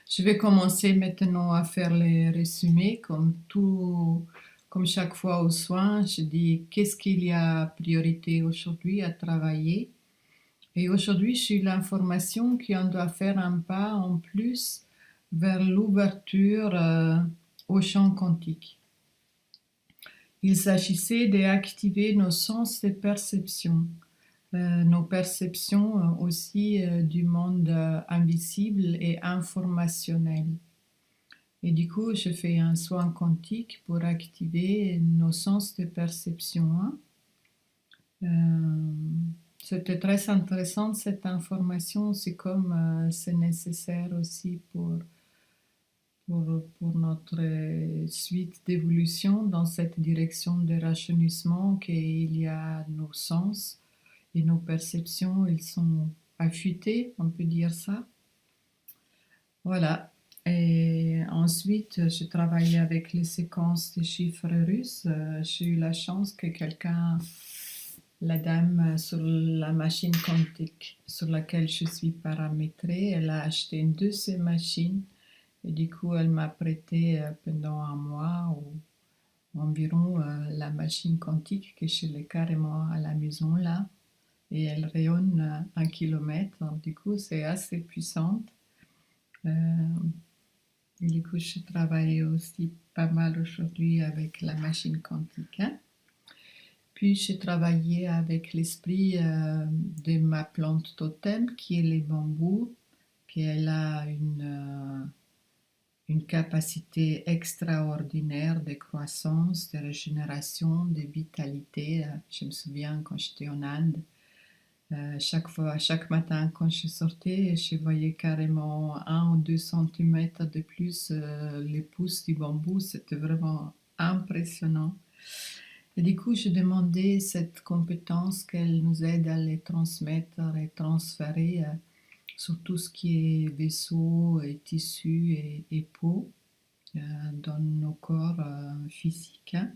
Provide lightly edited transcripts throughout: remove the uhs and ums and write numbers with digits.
Je vais commencer maintenant à faire les résumés comme chaque fois aux soins. Je dis qu'est-ce qu'il y a priorité aujourd'hui à travailler. Et aujourd'hui, j'ai eu l'information qu'on doit faire un pas en plus vers l'ouverture au champ quantique. Il s'agissait d'activer nos sens de perception, nos perceptions aussi du monde invisible et informationnel. Et du coup, je fais un soin quantique pour activer nos sens de perception, hein. C'était très intéressant cette information, c'est comme c'est nécessaire aussi pour notre suite d'évolution dans cette direction de rajeunissement qu'il y a nos sens et nos perceptions, ils sont affûtés, on peut dire ça. Voilà. Et ensuite, j'ai travaillé avec les séquences des chiffres russes. J'ai eu la chance que quelqu'un, la dame sur la machine quantique sur laquelle je suis paramétrée, elle a acheté une de ces machines et du coup, elle m'a prêté pendant un mois ou environ la machine quantique que je l'ai carrément à la maison là et elle rayonne 1 kilomètre. Donc, du coup, c'est assez puissante. Euh, Du coup, je travaille aussi pas mal aujourd'hui avec la machine quantique, hein. Puis, j'ai travaillé avec l'esprit de ma plante totem, qui est les bambous, qu'elle a une capacité extraordinaire de croissance, de régénération, de vitalité. Je me souviens quand j'étais en Inde, chaque matin quand je sortais, je voyais carrément 1 ou 2 centimètres de plus les pousses du bambou. C'était vraiment impressionnant. Et du coup, je demandais cette compétence qu'elle nous aide à les transmettre et transférer sur tout ce qui est vaisseaux et tissus et peau dans nos corps physiques, hein.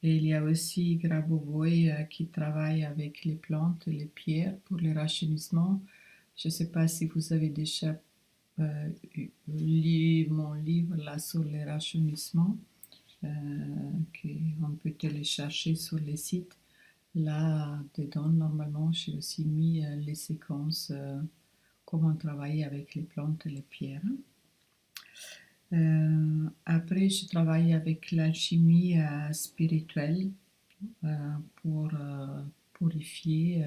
Et il y a aussi Grabovoi qui travaille avec les plantes et les pierres pour le rajeunissement. Je ne sais pas si vous avez déjà lu mon livre là sur le rajeunissement, qu'on peut télécharger sur les sites. Là, dedans, normalement, j'ai aussi mis les séquences, comment travailler avec les plantes et les pierres. Après, je travaille avec l'alchimie spirituelle pour purifier,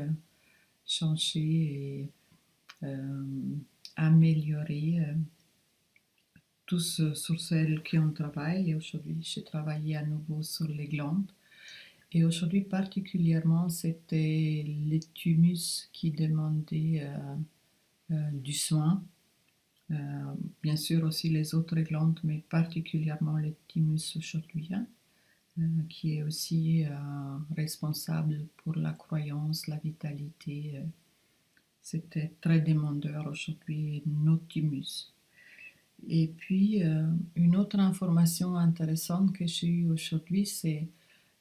changer et améliorer tous sur celles qui ont travaillé. Et aujourd'hui, j'ai travaillé à nouveau sur les glandes. Et aujourd'hui, particulièrement, c'était les thymus qui demandaient du soin. Bien sûr aussi les autres glandes, mais particulièrement le thymus aujourd'hui, hein, qui est aussi responsable pour la croyance, la vitalité. C'était très demandeur aujourd'hui, nos thymus. Et puis, une autre information intéressante que j'ai eue aujourd'hui, c'est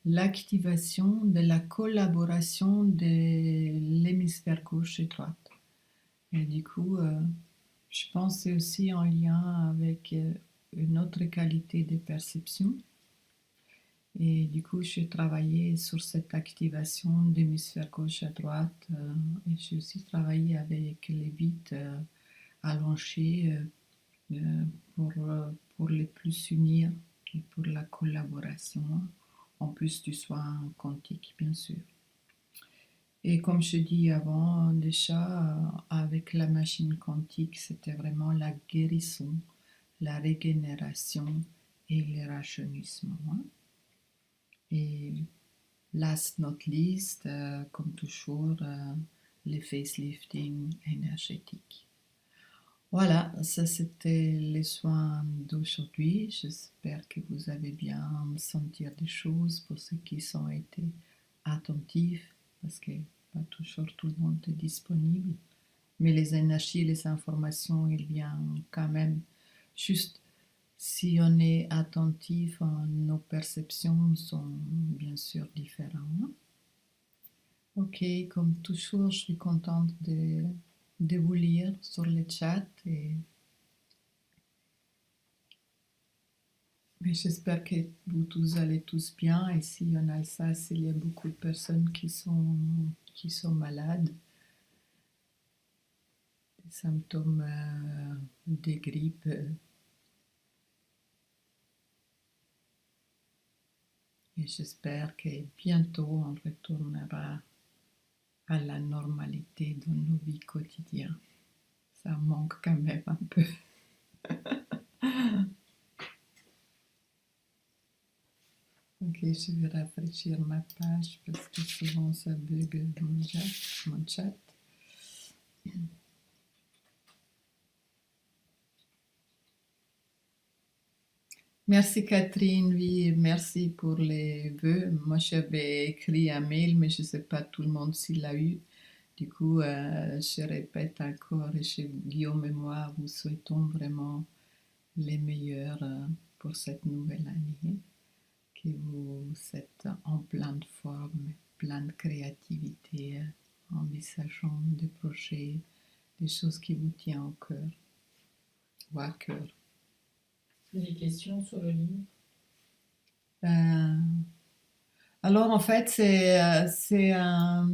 l'activation de la collaboration de l'hémisphère gauche et droite. Et du coup, je pense que c'est aussi en lien avec une autre qualité de perception. Et du coup, j'ai travaillé sur cette activation d'hémisphère gauche à droite. Et j'ai aussi travaillé avec les vides allongés euh, pour, pour les plus unir et pour la collaboration, en plus du soin quantique, bien sûr. Et comme je dis avant, déjà, avec la machine quantique, c'était vraiment la guérison, la régénération et le rajeunissement, hein. Et last not least, comme toujours, les facelifting énergétiques. Voilà, ça c'était les soins d'aujourd'hui. J'espère que vous avez bien senti des choses pour ceux qui ont été attentifs, parce que pas toujours tout le monde est disponible. Mais les énergies, les informations, ils viennent quand même. Juste si on est attentif, nos perceptions sont bien sûr différentes. Ok, comme toujours, je suis contente de de vous lire sur le chat. Mais j'espère que vous tous allez tous bien. Ici en Alsace, il y a beaucoup de personnes qui sont malades. Des symptômes de grippe. Et j'espère que bientôt on retournera à la normalité dans nos vies quotidiennes. Ça manque quand même un peu. Ok, je vais rafraîchir ma page parce que souvent ça bug mon chat. Merci Catherine, oui, merci pour les vœux. Moi j'avais écrit un mail, mais je ne sais pas tout le monde s'il l'a eu. Du coup, je répète encore, et chez Guillaume et moi, vous souhaitons vraiment les meilleurs pour cette nouvelle année, que vous êtes en pleine forme, plein de créativité, envisageant des projets, des choses qui vous tiennent au cœur ou à cœur. Des questions sur le livre? Alors en fait, c'est un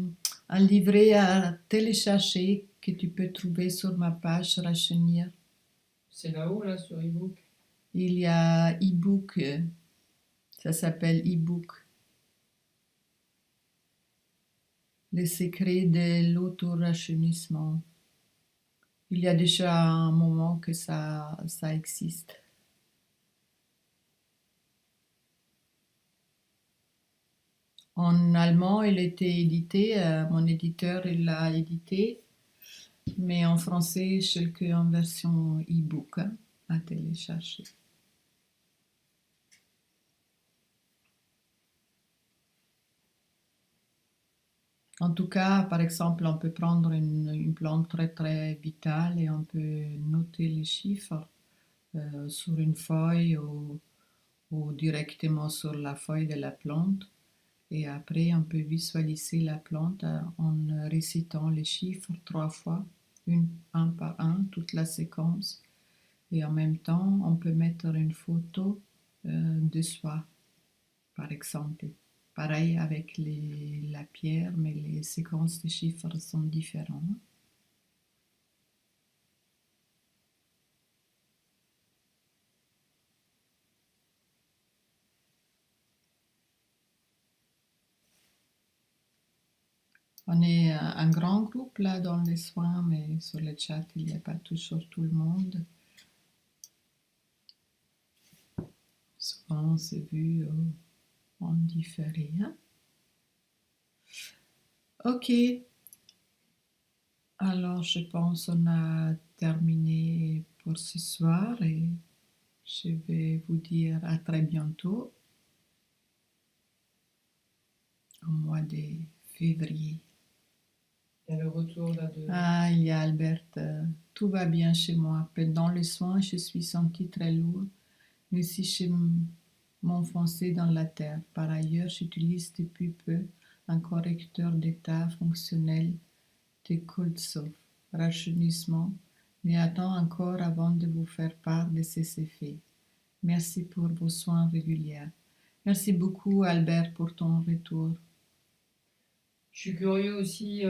livret à télécharger que tu peux trouver sur ma page Rachenir. C'est là-haut, là, sur ebook. Il y a e-book, ça s'appelle e-book. Les secrets de l'auto-rajeunissement. Il y a déjà un moment que ça existe. En allemand, il a été édité, mon éditeur il l'a édité, mais en français, je l'ai qu'en version e-book à télécharger. En tout cas, par exemple, on peut prendre une plante très très vitale et on peut noter les chiffres sur une feuille ou directement sur la feuille de la plante. Et après, on peut visualiser la plante en récitant les chiffres 3 fois, un par un, toute la séquence. Et en même temps, on peut mettre une photo de soi, par exemple. Pareil avec la pierre, mais les séquences de chiffres sont différentes. On est un grand groupe là dans les soins, mais sur le chat, il n'y a pas toujours tout le monde. Souvent, c'est vu en différé. Hein? Ok, alors je pense qu'on a terminé pour ce soir et je vais vous dire à très bientôt au mois de février. Il y a le retour là de. Ah, il y a Albert, tout va bien chez moi. Pendant les soins, je suis sentie très lourde, mais si je m'enfonçais dans la terre. Par ailleurs, j'utilise depuis peu un correcteur d'état fonctionnel de Koltsov, rajeunissement, mais attends encore avant de vous faire part de ses effets. Merci pour vos soins réguliers. Merci beaucoup Albert pour ton retour. Je suis curieux aussi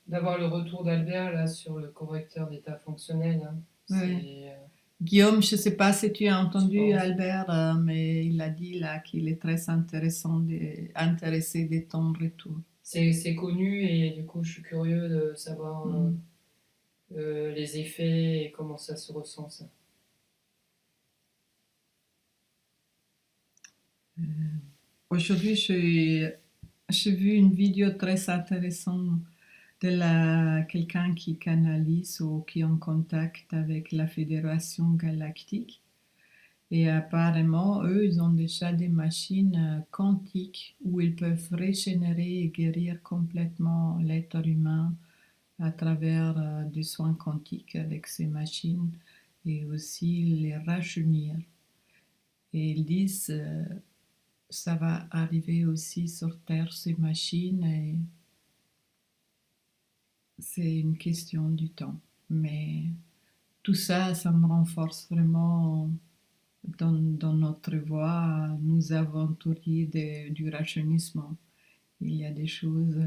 d'avoir le retour d'Albert là sur le correcteur d'état fonctionnel. Hein. Ouais. Guillaume, je ne sais pas si tu as entendu Albert, mais il a dit là qu'il est très intéressé de ton retour. C'est connu et du coup je suis curieux de savoir les effets et comment ça se ressent ça. Aujourd'hui, j'ai vu une vidéo très intéressante de quelqu'un qui canalise ou qui est en contact avec la Fédération Galactique. Et apparemment, eux, ils ont déjà des machines quantiques où ils peuvent régénérer et guérir complètement l'être humain à travers des soins quantiques avec ces machines et aussi les rajeunir. Et ils disent ça va arriver aussi sur Terre ces machines c'est une question du temps. Mais tout ça, ça me renforce vraiment dans notre voie à nous aventurier du rajeunissement. Il y a des choses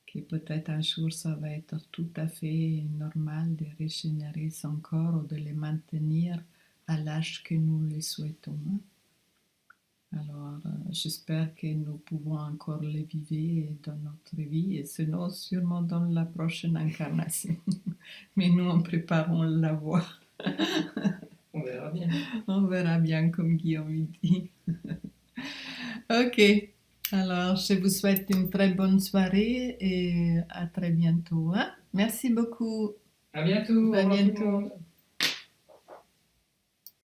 que peut-être un jour ça va être tout à fait normal de régénérer son corps ou de les maintenir à l'âge que nous le souhaitons. Alors, j'espère que nous pouvons encore les vivre dans notre vie et sinon sûrement dans la prochaine incarnation. Mais nous, en préparons la voie. On verra bien. On verra bien, comme Guillaume dit. Ok, alors je vous souhaite une très bonne soirée et à très bientôt. Hein? Merci beaucoup. À bientôt. À Au revoir tout le bientôt. monde.